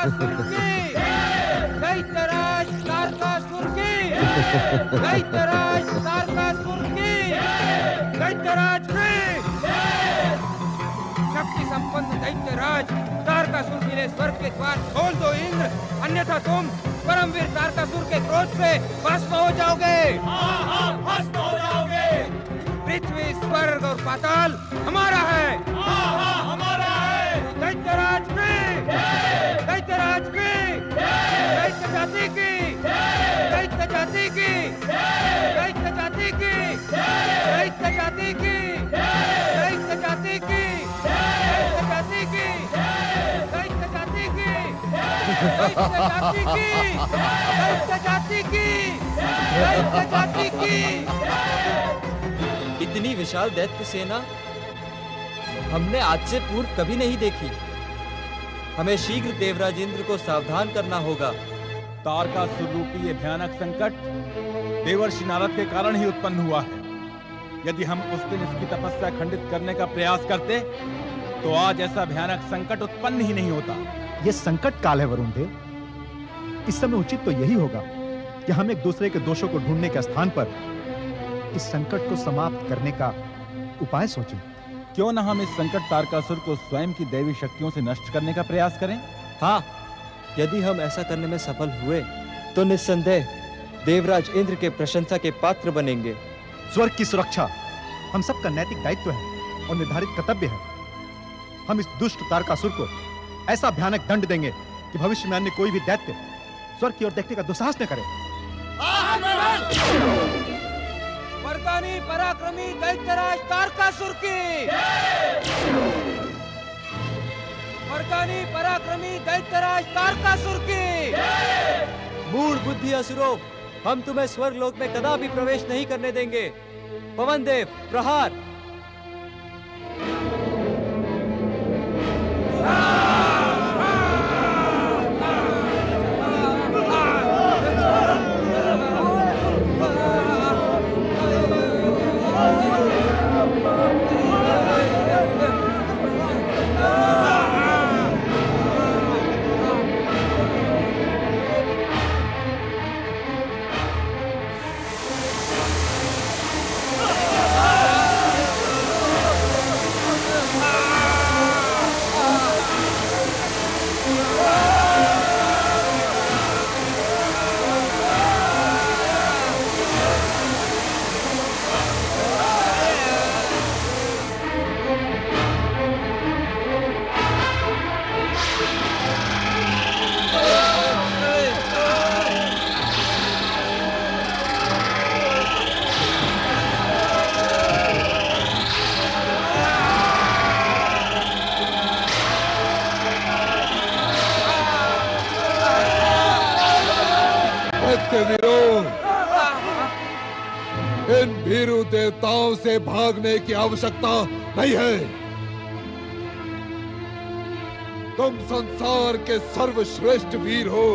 तारकासुर की, दैत्यराज तारकासुर की, दैत्यराज तारकासुर की, दैत्यराज की। शक्ति संपन्न दैत्यराज तारकासुर के लिए स्वर्ग के द्वार खोल दो इंद्र, अन्यथा तुम परमवीर तारकासुर के क्रोध से भस्म हो जाओगे। हाँ, भस्म हो जाओगे। पृथ्वी, स्वर्ग और पाताल हमारा है। हाँ, हमारा है। दैत्यराज की, दैत्यराज की, दैत्य जाति की, दैत्य जाति की, दैत्य जाति की, दैत्य जाति की, दैत्य जाति की, दैत्य जाति की, दैत्य जाति की, दैत्य जाति की, दैत्य जाति की, दैत्य जाति की। इतनी विशाल दैत्य सेना हमने आज से पूर्व कभी नहीं देखी। हमें शीघ्र देवराज इंद्र को सावधान करना होगा। तारकासुर रूपी ये भयानक संकट देवर्षि नारद के कारण ही उत्पन्न हुआ है। यदि हम उस दिन इसकी तपस्या खंडित करने का प्रयास करते तो आज ऐसा भयानक संकट उत्पन्न ही नहीं होता। ये संकट काल है वरुण देव। इस समय उचित तो यही होगा कि हम एक दूसरे के दोषों को ढूंढने के स्थान पर इस संकट को समाप्त करने का उपाय सोचें। क्यों न हम इस संकट तारकासुर को स्वयं की दैवी शक्तियों से नष्ट करने का प्रयास करें? हाँ, यदि हम ऐसा करने में सफल हुए तो निस्संदेह देवराज इंद्र के प्रशंसा के पात्र बनेंगे। स्वर्ग की सुरक्षा हम सबका नैतिक दायित्व है और निर्धारित कर्तव्य है। हम इस दुष्ट तारकासुर को ऐसा भयानक दंड देंगे कि भविष्य में अन्य कोई भी दैत्य स्वर्ग की ओर देखने का दुस्साहस न करे। मर्दानी पराक्रमी दैत्यराज तारकासुर की, मर्दानी पराक्रमी दैत्यराज तारकासुर की। मूढ़ बुद्धि असुरों, हम तुम्हें स्वर्ग लोक में कदापि प्रवेश नहीं करने देंगे। पवन देव, प्रहार। इन भीरू देवताओं से भागने की आवश्यकता नहीं है। तुम संसार के सर्वश्रेष्ठ वीर हो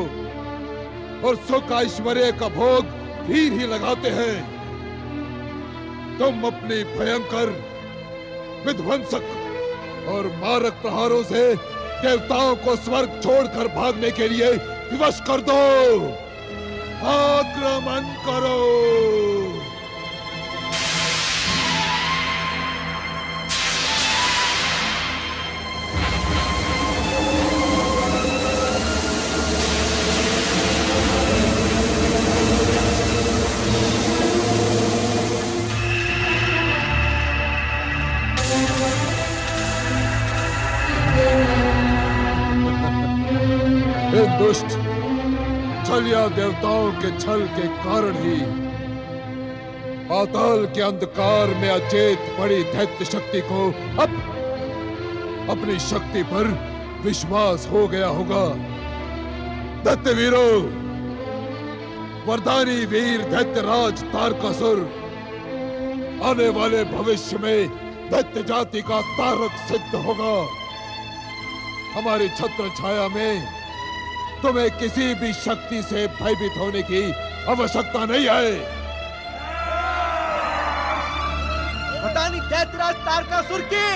और सुख ऐश्वर्य का भोग वीर ही लगाते हैं। तुम अपनी भयंकर विध्वंसक और मारक प्रहारों से देवताओं को स्वर्ग छोड़कर भागने के लिए विवश कर दो। आक्रमण करो। दुष्ट छलिया देवताओं के छल के कारण ही पाताल के अंधकार में अचेत पड़ी दैत्य शक्ति को अब अपनी शक्ति पर विश्वास हो गया होगा। दैत्य वीरों, वरदानी वीर दैत्यराज तारकासुर आने वाले भविष्य में दैत्य जाति का तारक सिद्ध होगा। हमारी छत्र छाया में तुम्हें किसी भी शक्ति से भयभीत होने की आवश्यकता नहीं है। वरदानी दैत्यराज तारकासुर की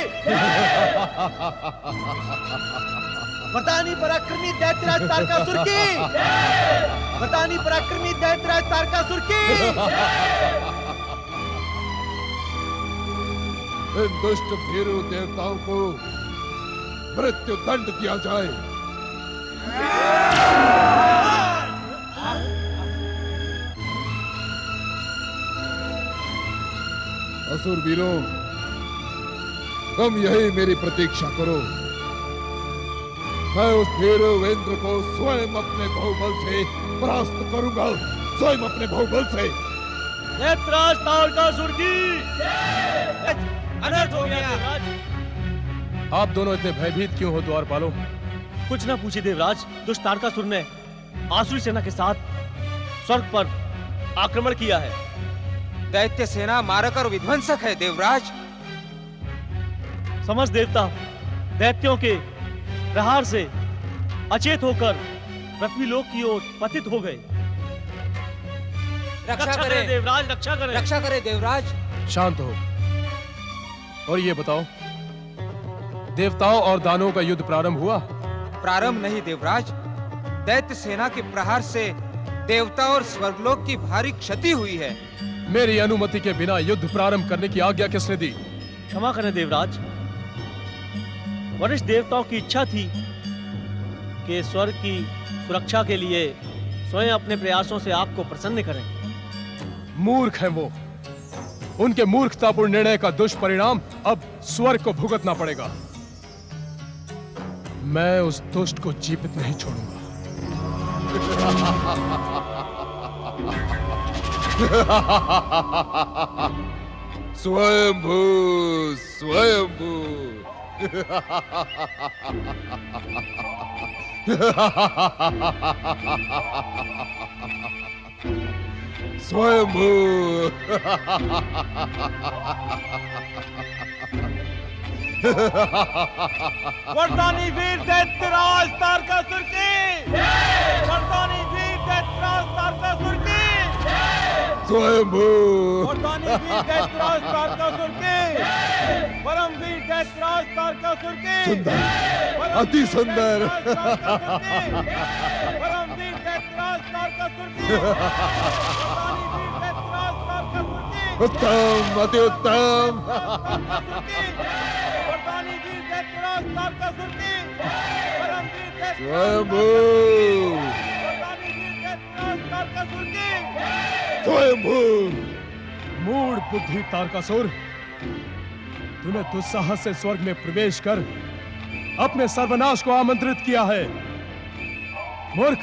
वरदानी पराक्रमी दैत्यराज तारकासुर की, वरदानी पराक्रमी दैत्यराज तारकासुर की। इन दुष्ट भीरू देवताओं को मृत्यु दंड दिया जाए। असुर वीरों, तुम यही मेरी प्रतीक्षा करो। मैं उस भीरू इंद्र को स्वयं अपने बाहुबल से परास्त करूंगा, स्वयं अपने बाहुबल से। दैत्यराज तारकासुर की अनर्थ हो गया। आप दोनों इतने भयभीत क्यों हो द्वारपालों? कुछ ना पूछिए देवराज, दुष्ट तारकासुर ने आसुरी सेना के साथ स्वर्ग पर आक्रमण किया है। दैत्य सेना मारक और विध्वंसक है देवराज। समस्त देवता दैत्यों के प्रहार से अचेत होकर पृथ्वी लोक की ओर पतित हो गए। रक्षा करें देवराज, रक्षा करें। रक्षा करें देवराज। शांत हो और ये बताओ, देवताओं और दानवों का युद्ध प्रारंभ हुआ? प्रारंभ नहीं देवराज, दैत्य सेना के प्रहार से देवता और स्वर्गलोक की भारी क्षति हुई है। मेरी अनुमति के बिना युद्ध प्रारंभ करने की आज्ञा किसने दी? क्षमा करें देवराज, वरिष्ठ देवताओं की इच्छा थी कि स्वर्ग की सुरक्षा के लिए स्वयं अपने प्रयासों से आपको प्रसन्न करें। मूर्ख हैं वो। उनके मूर्खतापूर्ण निर्णय का दुष्परिणाम अब स्वर्ग को भुगतना पड़ेगा। मैं उस दुष्ट को जीवित नहीं छोड़ूंगा। स्वयंभू, स्वयंभू। स्वयंभू। वरदानी वीर दैत्यराज तारकासुर की, वरदानी वीर दैत्यराज तारकासुर की, स्वयंभू। वरदानी वीर दैत्यराज तारकासुर की, परम वीर दैत्यराज तारकासुर की, सुंदर, अति सुंदर। परम वीर दैत्यराज तारकासुर की, वरदानी वीर दैत्यराज तारकासुर की, उत्तम, अति उत्तम। वरदानी वीर दैत्यराज तारकासुर की, परम वीर स्वयंभू, वरदानी वीर दैत्यराज तारकासुर की। स्वयंभू। मूढ़ बुद्धि तारकासुर, तूने दुस्साहस से स्वर्ग में प्रवेश कर अपने सर्वनाश को आमंत्रित किया है। मूर्ख,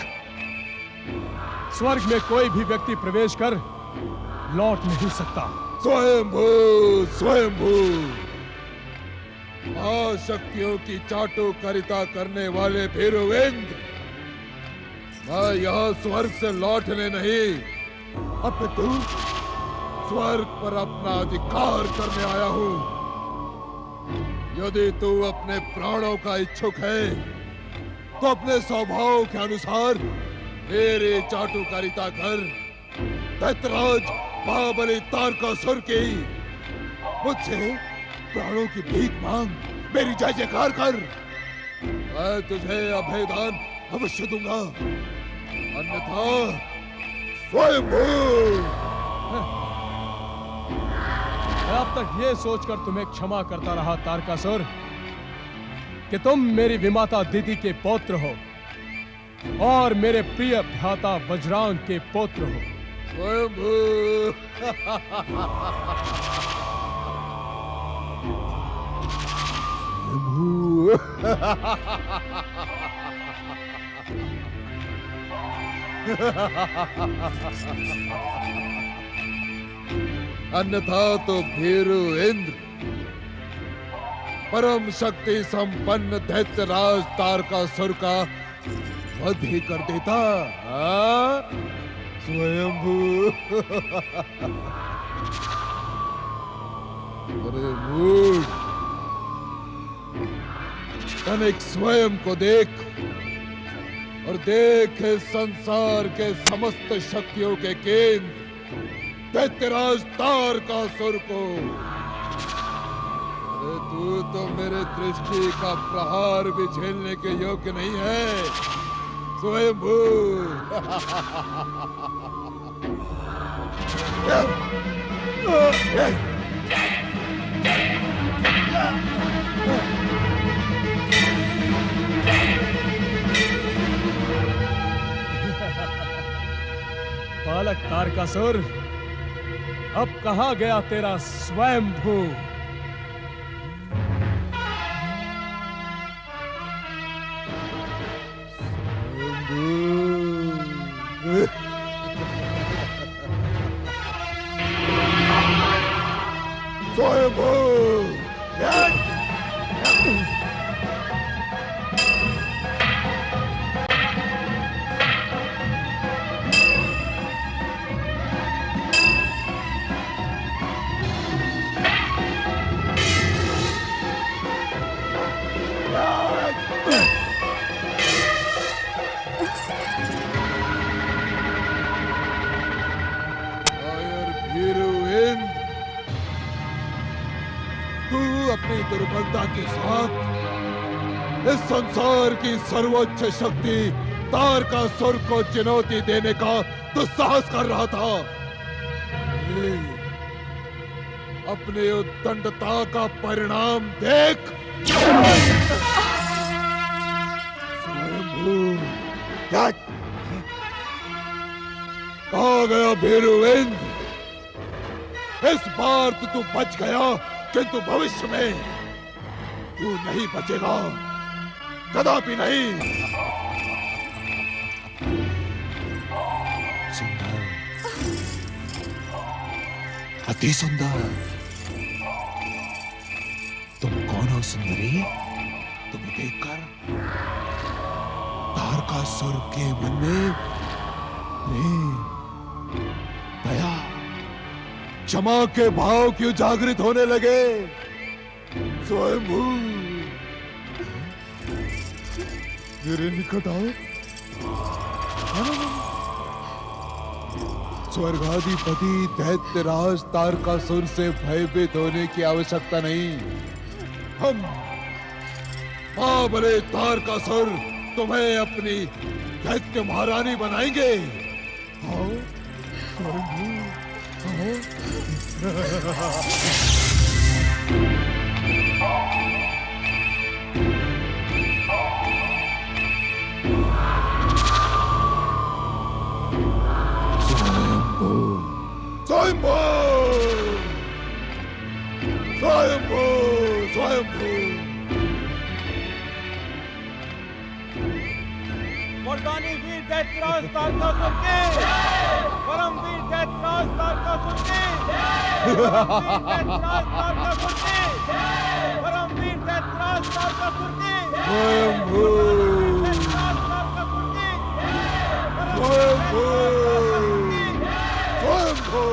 स्वर्ग में कोई भी व्यक्ति प्रवेश कर लौट नहीं सकता। स्वयंभू, स्वयंभू। महाशक्तियों की चाटुकारिता करने वाले भीरुवेंद्र, मैं यहाँ स्वर्ग से लौटने नहीं, अपितु स्वर्ग पर अपना अधिकार करने आया हूँ। यदि तू अपने प्राणों का इच्छुक है, तो अपने स्वभाव के अनुसार मेरे चाटुकारिता कर। दैत्यराज महाबली तारकासुर की मुझसे प्राणों की भीख मांग, मेरी जय जयकार कर। मैं तुझे अभयदान अवश्य दूंगा, अन्यथा स्वयंभू। मैं अब तक ये सोचकर तुम्हें क्षमा करता रहा तारकासुर कि तुम मेरी विमाता दीदी के पौत्र हो और मेरे प्रिय भ्राता वज्रांग के पुत्र हो। स्वयंभू। अन्यथा तो भीरू इंद्र परम शक्ति संपन्न दैत्यराज तारकासुर का वध ही कर देता। स्वयंभू। अरे मूढ़, तनिक स्वयं को देख और देख इस संसार के समस्त शक्तियों के केंद्र दैत्यराज तारकासुर को। अरे तू तो मेरे दृष्टि का प्रहार भी झेलने के योग्य नहीं है स्वयंभू। बालक तारकासुर, अब कहां गया तेरा स्वयंभू? स्वयंभू अपनी दुर्बलता के साथ इस संसार की सर्वोच्च शक्ति तारकासुर को चुनौती देने का दुस्साहस कर रहा था। अपनी उद्दंडता का परिणाम देख। कहाँ गया भीरुविंद? इस बार तो तू बच गया, किंतु भविष्य में तू नहीं बचेगा, कदापि नहीं। सुंदर, अति सुंदर। तुम कौन हो सुंदरी? तुम्हें देखकर तारकासुर के मन में प्रेम, दया, क्षमा के भाव क्यों जागृत होने लगे? स्वयंभू, मेरे निकट आओ। स्वर्गाधिपति दैत्यराज तारकासुर से भयभीत होने की आवश्यकता नहीं। हम महाबले तारकासुर तुम्हें अपनी दैत्य महारानी बनाएंगे। आओ स्वयंभू, आओ। स्वयंभू, स्वयंभू, स्वयंभू। मर्दानी वीर दैत्यराज तारकासुर के, परम वीर दैत्यराज तारकासुर के, तारकासुर के, परम वीर दैत्यराज तारकासुर के, स्वयंभू, तारकासुर के, स्वयंभू, स्वयंभू।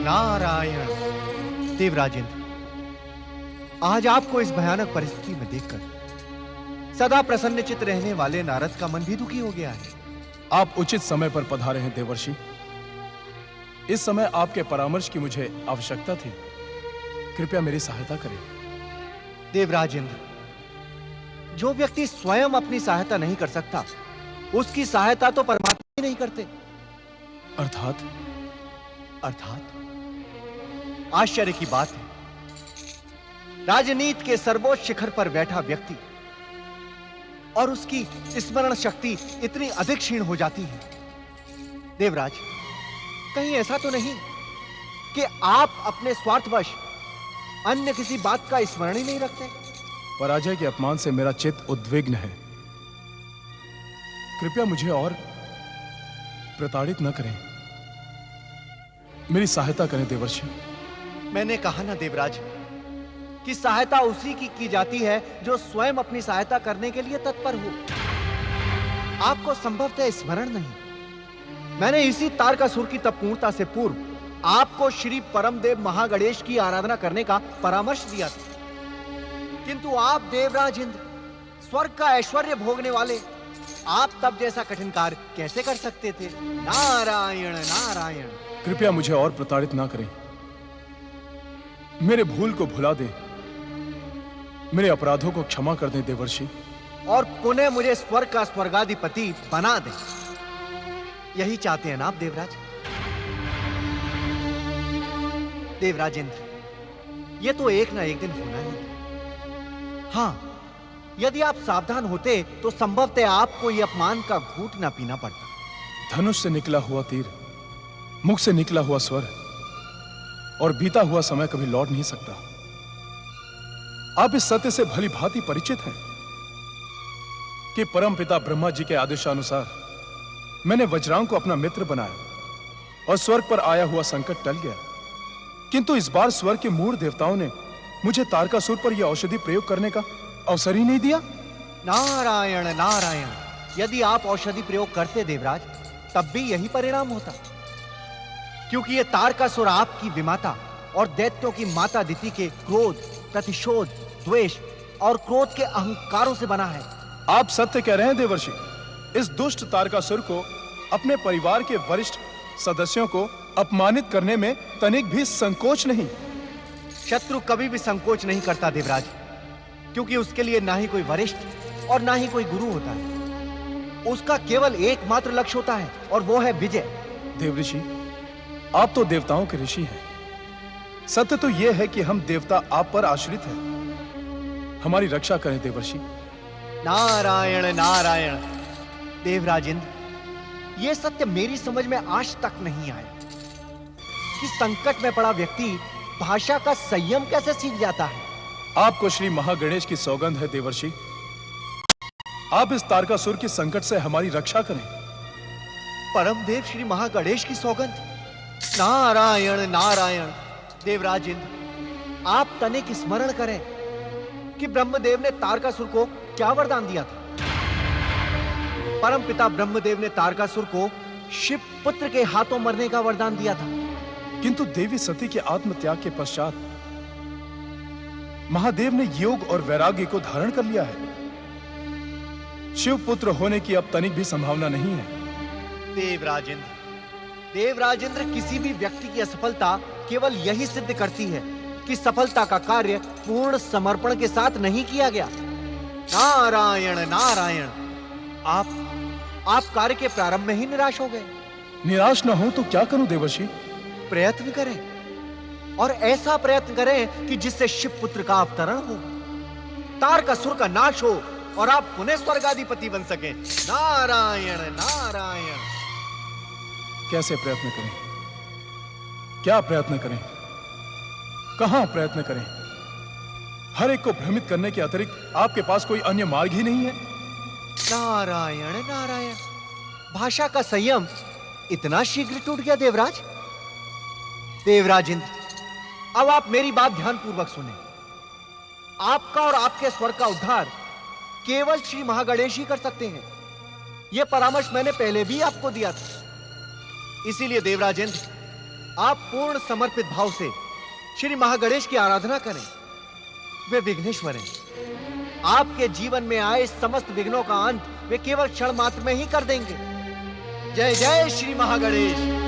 नारायण। देवराजेंद्र, आज आपको इस भयानक परिस्थिति में देखकर सदा प्रसन्नचित्त रहने वाले नारद का मन भी दुखी हो गया है। आप उचित समय पर पधारे हैं देवर्षि। इस समय आपके परामर्श की मुझे आवश्यकता थी। कृपया मेरी सहायता करें। देवराजेंद्र, जो व्यक्ति स्वयं अपनी सहायता नहीं कर सकता, उसकी सहायता तो परमात्मा ही नहीं करते। अर्थात? आश्चर्य की बात है, राजनीति के सर्वोच्च शिखर पर बैठा व्यक्ति और उसकी स्मरण शक्ति इतनी अधिक क्षीण हो जाती है। देवराज, कहीं ऐसा तो नहीं कि आप अपने स्वार्थवश अन्य किसी बात का स्मरण ही नहीं रखते? पराजय के अपमान से मेरा चित्त उद्विग्न है। कृपया मुझे और प्रताड़ित न करें। मेरी सहायता करें देवर्षि। मैंने कहा ना देवराज कि सहायता उसी की जाती है जो स्वयं अपनी सहायता करने के लिए तत्पर हो। आपको संभवतः स्मरण नहीं, मैंने इसी तारकासुर की तपपूर्णता से पूर्व आपको श्री परमदेव महागणेश की आराधना करने का परामर्श दिया था, किंतु आप देवराज इंद्र, स्वर्ग का ऐश्वर्य भोगने वाले, आप तब जैसा कठिन कार्य कैसे कर सकते थे? नारायण नारायण। कृपया मुझे और प्रताड़ित ना करें, मेरे भूल को भुला दें, मेरे अपराधों को क्षमा कर दें देवर्षि, और पुनः मुझे स्वर्ग का स्वर्गाधिपति बना दें। यही चाहते हैं ना आप देवराज? देवराज इंद्र, ये तो एक ना एक दिन होना ही था। हाँ, यदि आप सावधान होते तो संभवतः आपको यह अपमान का घूंट ना पीना पड़ता। धनुष से निकला हुआ तीर, मुख से निकला हुआ स्वर और बीता हुआ समय कभी लौट नहीं सकता। आप इस सत्य से भली भांति परिचित हैं कि परमपिता ब्रह्मा जी के आदेशानुसार मैंने वज्रांग को अपना मित्र बनाया और स्वर्ग पर आया हुआ संकट टल गया, किंतु इस बार स्वर्ग के मूढ़ देवताओं ने मुझे तारकासुर पर यह औषधि प्रयोग करने का अवसर ही नहीं दिया। नारायण नारायण। यदि आप औषधि प्रयोग करते देवराज, तब भी यही परिणाम होता, क्योंकि यह तारकासुर आपकी विमाता और दैत्यों की माता अदिति के क्रोध, प्रतिशोध, द्वेष और क्रोध के अहंकारों से बना है। आप सत्य कह रहे हैं देवर्षि। इस दुष्ट तारकासुर को अपने परिवार के वरिष्ठ सदस्यों को अपमानित करने में तनिक भी संकोच नहीं। शत्रु कभी भी संकोच नहीं करता देवराज, क्योंकि उसके लिए ना ही कोई वरिष्ठ और ना ही कोई गुरु होता है। उसका केवल एकमात्र लक्ष्य होता है, और वो है विजय। देवऋषि, आप तो देवताओं के ऋषि हैं। सत्य तो यह है कि हम देवता आप पर आश्रित हैं। हमारी रक्षा करें देवर्षि। नारायण नारायण। देवराज इंद्र, यह सत्य मेरी समझ में आज तक नहीं आया कि संकट में पड़ा व्यक्ति भाषा का संयम कैसे सीख जाता है। आपको श्री महागणेश की सौगंध है देवर्षि, आप इस तारकासुर की संकट से हमारी रक्षा करें। परमदेव श्री महागणेश की सौगंध? नारायण नारायण। देवराज इंद्र, आप तनिक स्मरण करें कि ब्रह्मदेव ने तारकासुर को क्या वरदान दिया था। परमपिता ब्रह्मदेव ने तारकासुर को शिव पुत्र के हाथों मरने का वरदान दिया था, किंतु देवी सती के आत्मत्याग के पश्चात महादेव ने योग और वैराग्य को धारण कर लिया है। शिव पुत्र होने की अब तनिक भी संभावना नहीं है। देवराज इंद्र, किसी भी व्यक्ति की असफलता केवल यही सिद्ध करती है कि सफलता का कार्य पूर्ण समर्पण के साथ नहीं किया गया। नारायण नारायण। आप कार्य के प्रारंभ में ही निराश हो गए। निराश न हो तो क्या करूं देवर्षि? प्रयत्न करें, और ऐसा प्रयत्न करें कि जिससे शिव पुत्र का अवतरण हो, तारकासुर का नाश हो और आप पुनः स्वर्गाधिपति बन सकें। नारायण नारायण। कैसे प्रयत्न करें? क्या प्रयत्न करें? कहां प्रयत्न करें? हर एक को भ्रमित करने के अतिरिक्त आपके पास कोई अन्य मार्ग ही नहीं है। नारायण नारायण। भाषा का संयम इतना शीघ्र टूट गया देवराज? देवराज इंद्र, अब आप मेरी बात ध्यानपूर्वक सुने। आपका और आपके स्वर्ग का उद्धार केवल श्री महागणेश ही कर सकते हैं। यह परामर्श मैंने पहले भी आपको दिया था। इसीलिए देवराज इंद्र, आप पूर्ण समर्पित भाव से श्री महागणेश की आराधना करें। वे विघ्नेश्वर हैं। आपके जीवन में आए समस्त विघ्नों का अंत वे केवल क्षण मात्र में ही कर देंगे। जय जय श्री महागणेश।